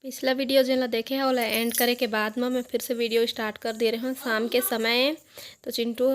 पिछला वीडियो जो देखे है वो एंड करे के बाद में मैं फिर से वीडियो स्टार्ट कर दे रही हूँ शाम के समय। तो चिंटू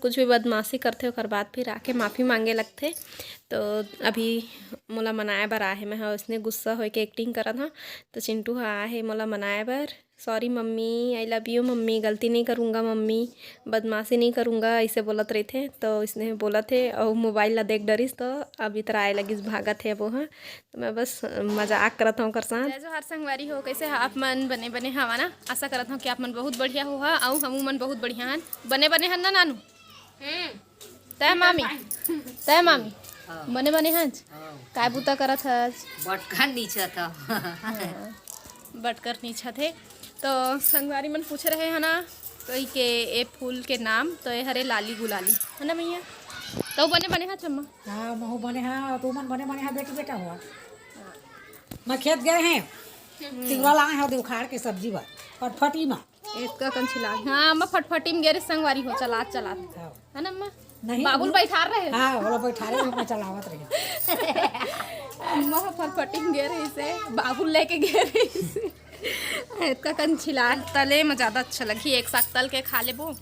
कुछ भी बदमाशी करते और बाद फिर आके माफ़ी मांगे लगते। तो अभी मोला मनाए बर आए मैं उसने गुस्सा हो के एक्टिंग करा था। तो चिंटू आए है मोला मनाए बर, sorry mummy, I love you mummy, गलती नहीं करूँगा मम्मी, बदमाशी नहीं करूँगा, ऐसे बोलत रहे थे। तो इसने बोला थे और मोबाइल ला देख डरिस तो अभी तरह आए लगिस भागत है वो। हाँ तो मैं बस मजाक करता हूँ कर साथ। जो हर संगवारी हो कैसे आप मन बने बने हवा ना, आशा करता हूँ कि आप मन बहुत बढ़िया हो हा और हम मन बहुत बढ़िया हन, बने बने हन ना नानू। तय मामी तय मामी बने बने हंस काय बुता करत हस? बटकर नीचा था। बटकर नीचा थे। तो संगवारी मन पूछ रहे हैं ना तो के ए फूल के नाम तो ये हरे लाली गुलाली है ना मैया। तो बने बने हाँ चम्मा। हाँ महू बने हाँ, तू मन बने बने हाँ, बेटी बेटा हुआ। मैं खेत गए हैं, तिगड़ा लाए हैं उखाड़ के सब्जी बा फटफटी में इसका कंचिला। हाँ मैं फटफटी में गेरे संगवारी हो चला चला है ना अम्मा। नहीं बाबुल बैठा रहे। हाँ वो बैठा रहे, मैं चलावत रही। अम्मा फटफटी में गेरे से बाबुल लेके गेरे से इसका कंचिला तले में ज़्यादा अच्छा लगी। एक साग तल के खा लेबो,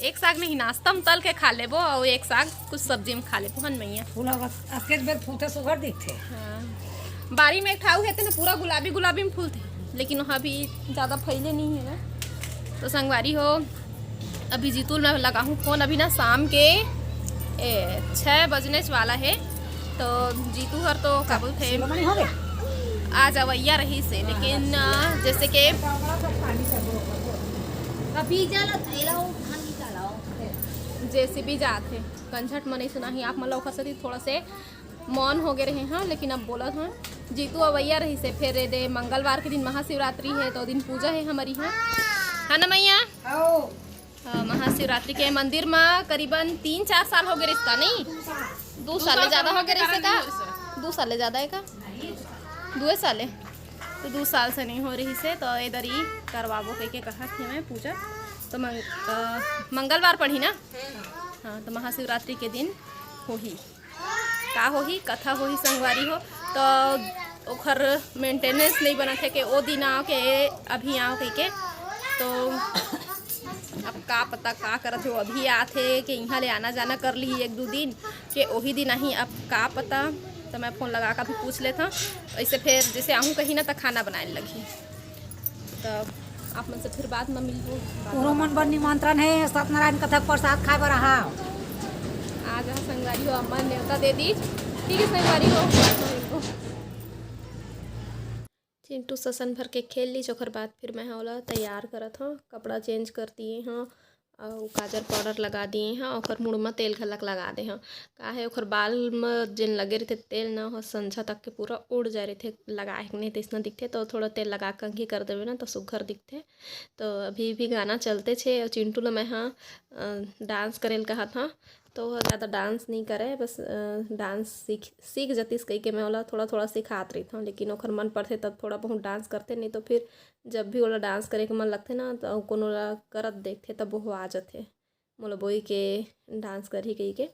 एक साग नहीं नाश्ता में तल के खा लेबो और एक साग कुछ सब्जी में खा लेबो। हन मैया फूल अकेज बेर फूलते सुगर दिखते। हाँ बारी में एक ठाऊ है ना पूरा गुलाबी गुलाबी में फूल थे, लेकिन वहाँ भी ज़्यादा फैले नहीं है ना। तो संगवारी हो अभी जीतू में लगा हूँ फ़ोन, अभी ना शाम के 6 बजने वाला है। तो जीतू हर तो काबुल थे आज अवैया रही से, लेकिन जैसे कि जैसे भी जाते कंझट में नहीं सुना ही आप मतलब खसती थोड़ा से मौन हो गए रहे हैं। लेकिन अब बोला था जीतू अवैया रही से, फिर दे मंगलवार के दिन महाशिवरात्रि है तो दिन पूजा है हमारी यहाँ है ना मैया। महाशिवरात्रि के मंदिर में करीबन 3-4 साल हो गए इसका, नहीं 2 साल ज़्यादा हो गए इससे का, 2 साल ज़्यादा है का 2 साल है। तो 2 साल से नहीं हो रही से, तो इधर ही करवाबो कह के कहा थी मैं पूजा। तो मंगलवार पढ़ी ना। हाँ तो महाशिवरात्रि के दिन हो ही का हो ही कथा हो ही संगवारी हो। तो ओखर मेंटेनेंस नहीं बना थे कि वो दिन आओ के अभी आओ कह के। तो अब का पता का करत हो, अभी आते कि यहाँ ले आना जाना कर ली 1-2 दिन के वही दिन नहीं, अब का पता। तो मैं फ़ोन लगा कर भी पूछ लेता ऐसे, फिर जैसे आहूँ कहीं ना तो खाना बनाने लगी। तो आप मन से फिर बाद में मिलबो। मन पर निमंत्रण है सत्यनारायण कथा प्रसाद खाए बर रहा आज संगवारी हो अम्मा न्योता दे दी। ठीक है संगवारी हो चिंटू ससन भर के खेल ली। ओकर बाद फिर मैं होला तैयार करत हूँ, कपड़ा चेंज कर दिए हाँ और काजल पाउडर लगा दिए हैं और मुँह में तेल घलक लगा दे हैं। का है ओकर बाल में जिन लगे रहे थे तेल ना हो संझा तक के पूरा उड़ जा रहे थे, लगाए नहीं तो इसना दिखते। तो थोड़ा तेल लगा कर ही कर देवे ना तो सुघर दिखते। तो अभी भी गाना चलते छे और चिंटू ने मैं हाँ डांस करे कहा था। तो ज़्यादा डांस नहीं करे, बस डांस सीख जतीस कही के मैं वाला थोड़ा थोड़ा सिखात रही था। लेकिन ओखर मन पड़ते तब थोड़ा बहुत डांस करते, नहीं तो फिर जब भी वाला डांस करे के मन लगते ना तो कोनो करत देखते तब वो आ जाते मोला बोई के डांस कर ही कही के।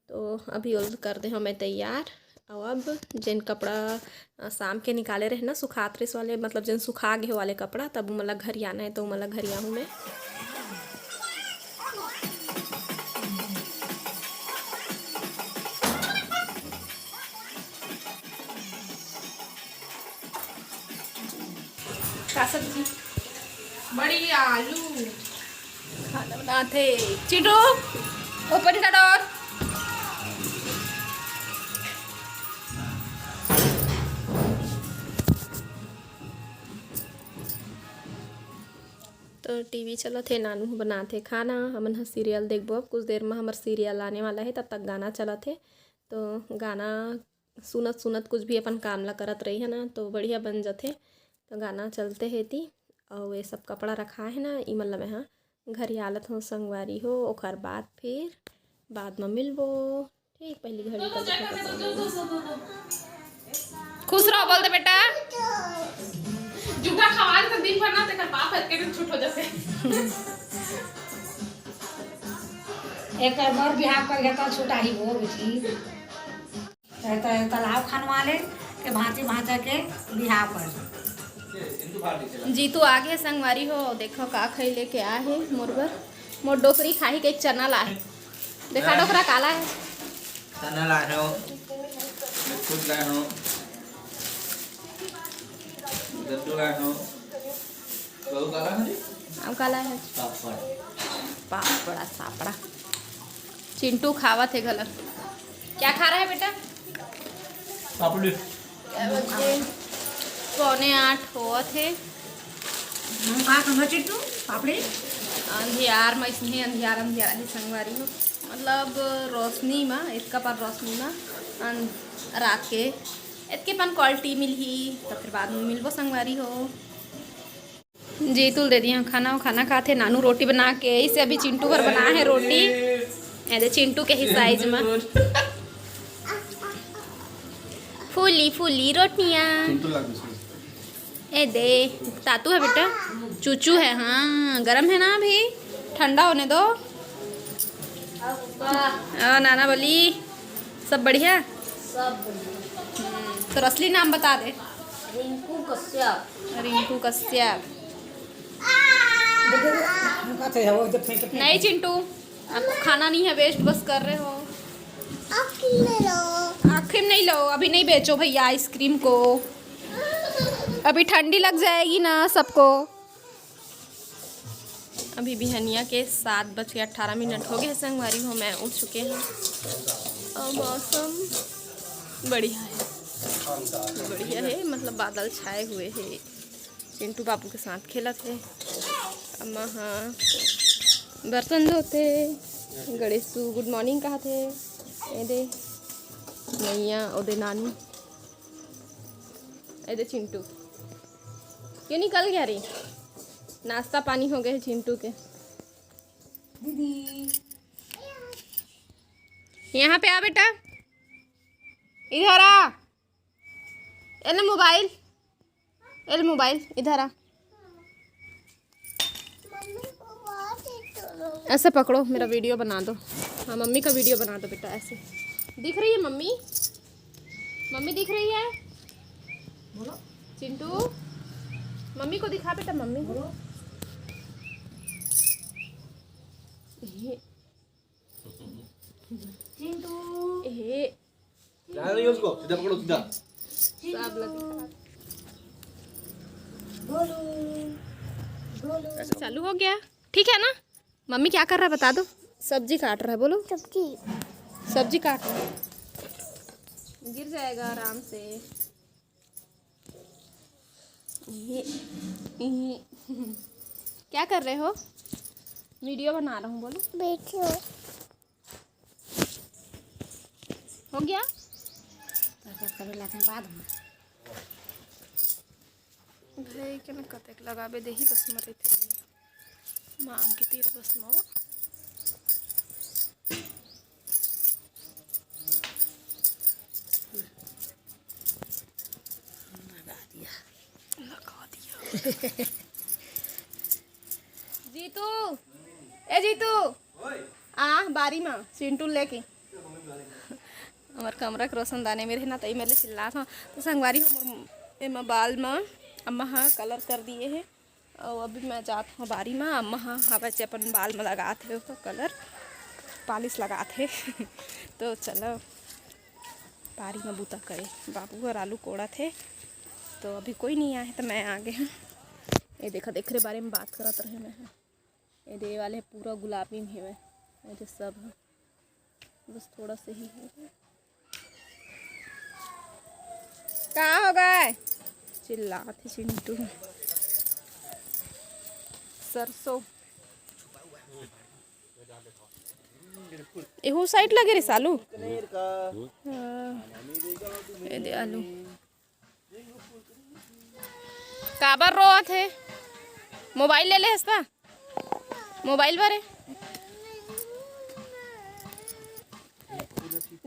तो अभी वो कर दे हमें तैयार। और अब जिन कपड़ा शाम के निकाले रहे ना सुखात्रिस वाले, मतलब जिन सुखा गए वाले कपड़ा, तब मतलब घर ही आना है तो मतलब घर ही आऊँ मैं। का सब्जी बड़ी आलू खाना बनाते चिटू ऊपर का डोर। तो टीवी चला थे, नानू बनाते खाना, हमन सीरियल देखबो। अब कुछ देर में हमार सीरियल आने वाला है, तब तक गाना चला थे। तो गाना सुनत सुनत कुछ भी अपन काम ला करत रही है ना तो बढ़िया बन जाते। तो गाना चलते है थी और ये सब कपड़ा रखा है ना ई मतलब हाँ घर ही आलत हो संगवारी हो। ओकर बाद फिर बाद में मिलबो। ठीक पहली घड़ी खुश रहो बोलते बेटा। जूठा खवा तो दिन भर ना तेकर पाप है के दिन छूट हो जाते। एक बार बिहार कर गया तो छूटा ही वो बेटी तालाब खनवा ले के भांति भांचा के बिहार कर जीतू आगे संगवारी हो देखो का खाई लेके आ है मोरबर मोर डोकरी खाही के एक चना ला है देखा डोकरा काला है चना लाए हो बिस्कुट लाए हो लड्डू लाए हो बहुत काला है अब काला है पापड़ पापड़ा सापड़ा चिंटू खावत है गलत क्या खा रहा है बेटा पापड़ी क्या बजे 7:45 हुआ थे का खंगा चिट्टू पापड़ी अंधियार में इसमें अंधियार अंधियार ही संगवारी हो मतलब रोशनी में इसका पर रोशनी में रात के इसके पन क्वालिटी मिली तो फिर बाद में मिलबो संगवारी हो जीतुल दे दिया खाना खाना खाते नानू रोटी बना के इसे अभी चिंटू पर बना है रोटी ऐसे चिंटू के ही साइज में फूली फूली रोटियाँ ए दे तातू है बेटा चूचू है हाँ गरम है ना अभी ठंडा होने दो नाना बोली सब बढ़िया तो असली नाम बता दे रिंकू कश्यप रिंकू कश्यप कहते हैं वो जब फेंक नहीं चिंटू आपको खाना नहीं है वेस्ट बस कर रहे हो आखिर नहीं लो अभी नहीं बेचो भैया आइसक्रीम को अभी ठंडी लग जाएगी ना सबको अभी बिहनिया के 7:18 हो गए संगवारी हो मैं उठ चुके हैं और मौसम बढ़िया है मतलब बादल छाए हुए हैं चिंटू बाबू के साथ खेला थे अम्मा हाँ बर्तन धोते गणेशू गुड मॉर्निंग कहा थे ए दे नैया ओदे नानी ए दे चिंटू क्यों निकल गया रे नाश्ता पानी हो गए चिंटू के दीदी यहाँ पे आ बेटा इधर आ एल मोबाइल इधर आ ऐसे पकड़ो मेरा वीडियो बना दो हाँ मम्मी का वीडियो बना दो बेटा ऐसे दिख रही है मम्मी मम्मी दिख रही है बोलो चिंटू मम्मी को दिखा बेटा मम्मी को ये चिंटू ये उसको सीधा पकड़ो सीधा सब लगे गोलू गोलू चालू हो गया ठीक है ना मम्मी क्या कर रहा है बता दो सब्जी काट रहा है बोलो सब्जी काट रहा है गिर जाएगा आराम से ये क्या कर रहे हो वीडियो बना रहा हूँ बोलो बैठो हो गया करे लाते बाद में भाई के न कतेक लगाबे देही बस मरे थे मांग के तीर बस मवा लगा दिया जीतू ए जीतू आ बारी में चिंटू लेके हमार कमरा के रोशनदाने में रहना तई मेरे चिल्ला था तो संगवारी हमर एमा बाल में अम्मा हाँ कलर कर दिए हैं और अभी मैं जात हूँ बारी में अम्मा हाँ हवा से अपन बाल में लगाते हो कलर पालिश लगाते तो चलो बारी में बूता करे बाबू और आलू कोड़ा थे तो अभी कोई नहीं आया है तो मैं आ गए हूँ ये देखा देख रहे बारे में बात करत रहे मैं ये दे वाले पूरा गुलाबी में है ये सब है बस थोड़ा सा ही है कहाँ हो गए चिल्लाती चिंटू सरसों एहू साइड लगे रे सालू ये दे आलू काबर रो थे मोबाइल ले ले हस्ता मोबाइल भरे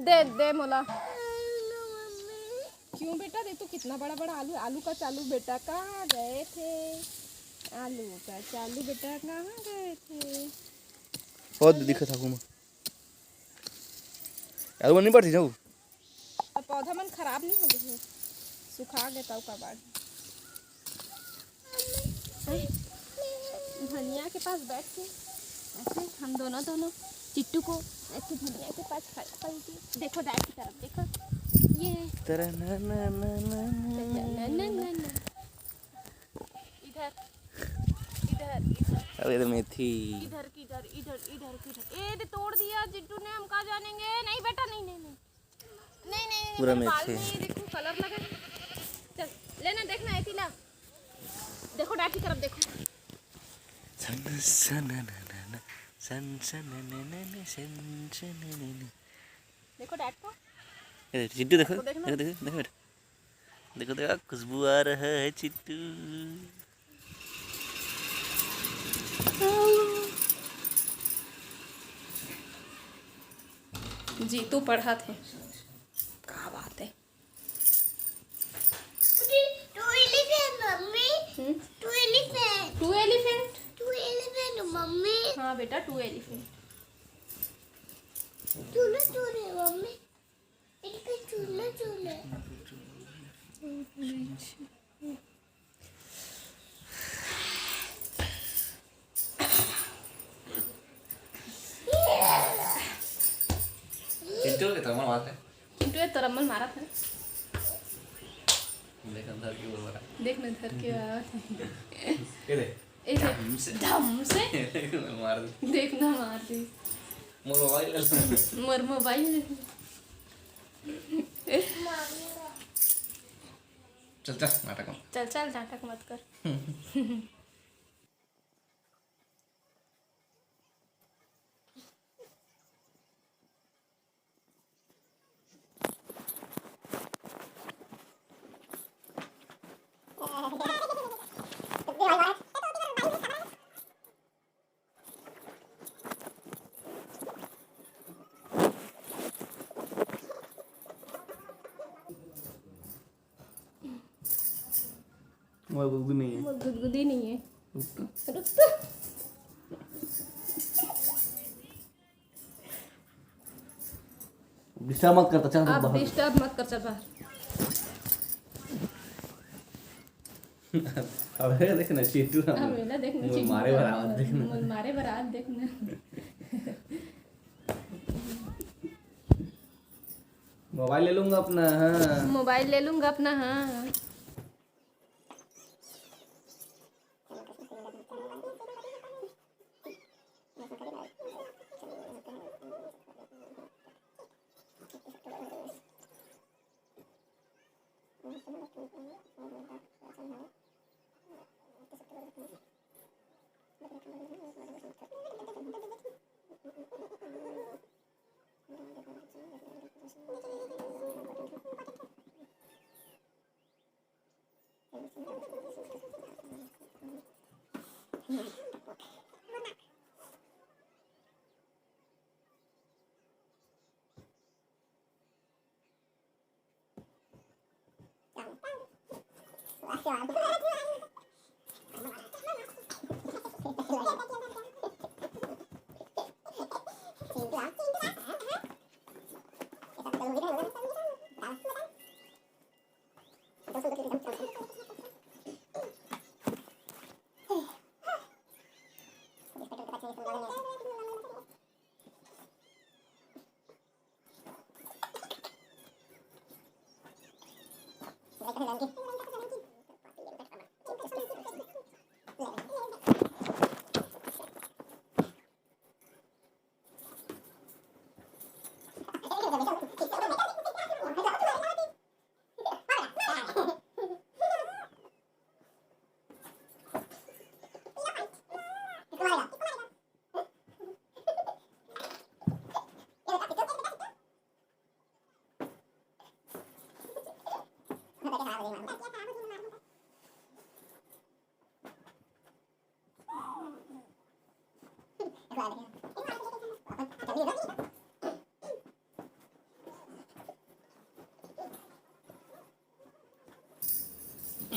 दे दे मोला क्यों बेटा दे तू कितना बड़ा बड़ा आलू आलू का चालू बेटा कहाँ गए थे आलू का चालू बेटा कहाँ गए थे बहुत दिक्कत था घूमा यार वो नहीं पड़ती ना वो और पौधा मन खराब नहीं हो गए सुखा गए तब का बाद पास बैठ के ऐसे हम दोनों चिट्टू को ऐसे दुनिया के पास खड़ा कर दिए। देखो डैड की तरफ देखो, ये तेरा ना ना ना ना न इधर इधर इधर अरे तो मेथी इधर किधर इधर इधर किधर। ए दे तोड़ दिया जिट्टू ने, हम कहाँ जानेंगे। नहीं बेटा नहीं नहीं नहीं नहीं नहीं, पूरा मेरे बाल मेथी। में ये देखो कलर लगा। चल लेना, देखना ऐसी ला। देखो डैड की तरफ देखो। सन सन ना ना ना सन सन ना ना ना सन सन ना ना। देखो डैड को। ये चिट्टू देखो देखना। देखो देखो देखो बेटा, देखो देखो खुशबू आ रहा है चिट्टू। जी तू पढ़ा थे, क्या बात है। Two elephant, mummy. Two elephant. Two elephant. Two elephant, mummy. हाँ बेटा two elephant. Chula chula, mummy. इसके चूल्हे चूल्हे। चिट्टू के तो मार है। चिंटू ये तरम्मल मारा था। देख अंदर की बोल रहा देख ना धर के आया था। है। ये देख ए देख धम से मार दे। देखना मार दी। मोर मोबाइल ले ले। मोर मोबाइल। चल चल नाटक में। चल चल नाटक मत कर। मोबाइल कुछ भी नहीं है। वो गुदगुदी नहीं है। रुक तो। डिस्टर्ब मत करता चल आप बाहर। डिस्टर्ब मत कर, चल बाहर। अबे देखना चिट्टू हाँ मेला देखना। मोर मारे बराबर देखना। मोर मारे बराबर देखना। मोबाइल ले लूंगा अपना। हाँ मोबाइल ले लूंगा अपना। हाँ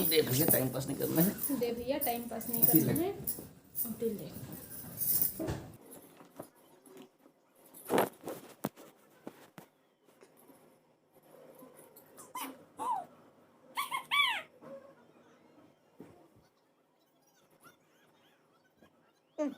दे भैया टाइम पास नहीं करना है। दे भैया टाइम पास नहीं करना है। अब दिल दे। रमल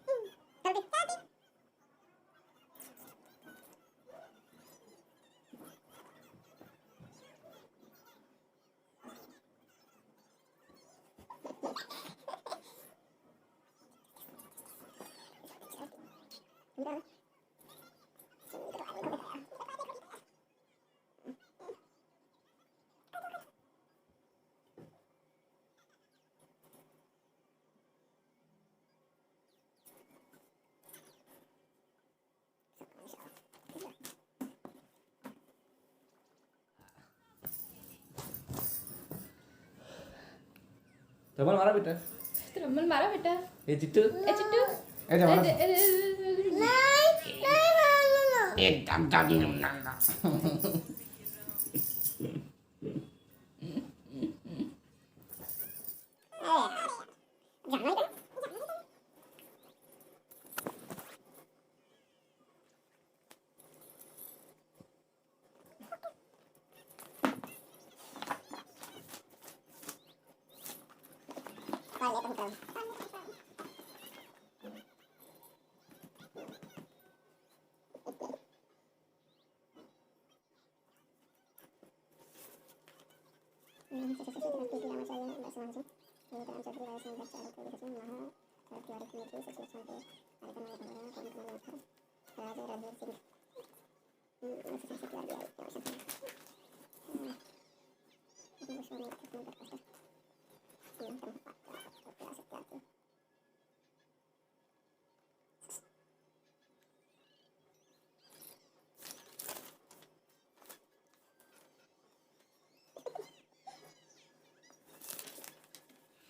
मारा बेटा रमल मारा बेटा ए चिट्टू ए चिट्टू ए रमल नहीं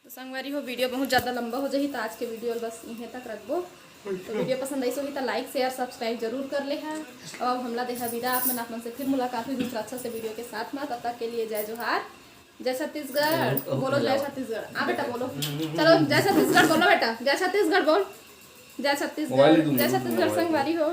तो संगवारी हो वीडियो बहुत ज़्यादा लंबा हो जाही तो आज के वीडियो बस यहीं तक रखबो। तो वीडियो पसंद आई होगी तो लाइक शेयर सब्सक्राइब जरूर कर ले है। और अब हमला देखा विदा आप मन से फिर मुलाकात हुई दूसरा अच्छा से वीडियो के साथ में। तब तक के लिए जय जोहार, जय छत्तीसगढ़। बोलो जय छत्तीसगढ़। आ बेटा बोलो, चलो जय छत्तीसगढ़ बोलो बेटा, जय छत्तीसगढ़ बोल, जय छत्तीसगढ़, जय छत्तीसगढ़ संगवारी हो।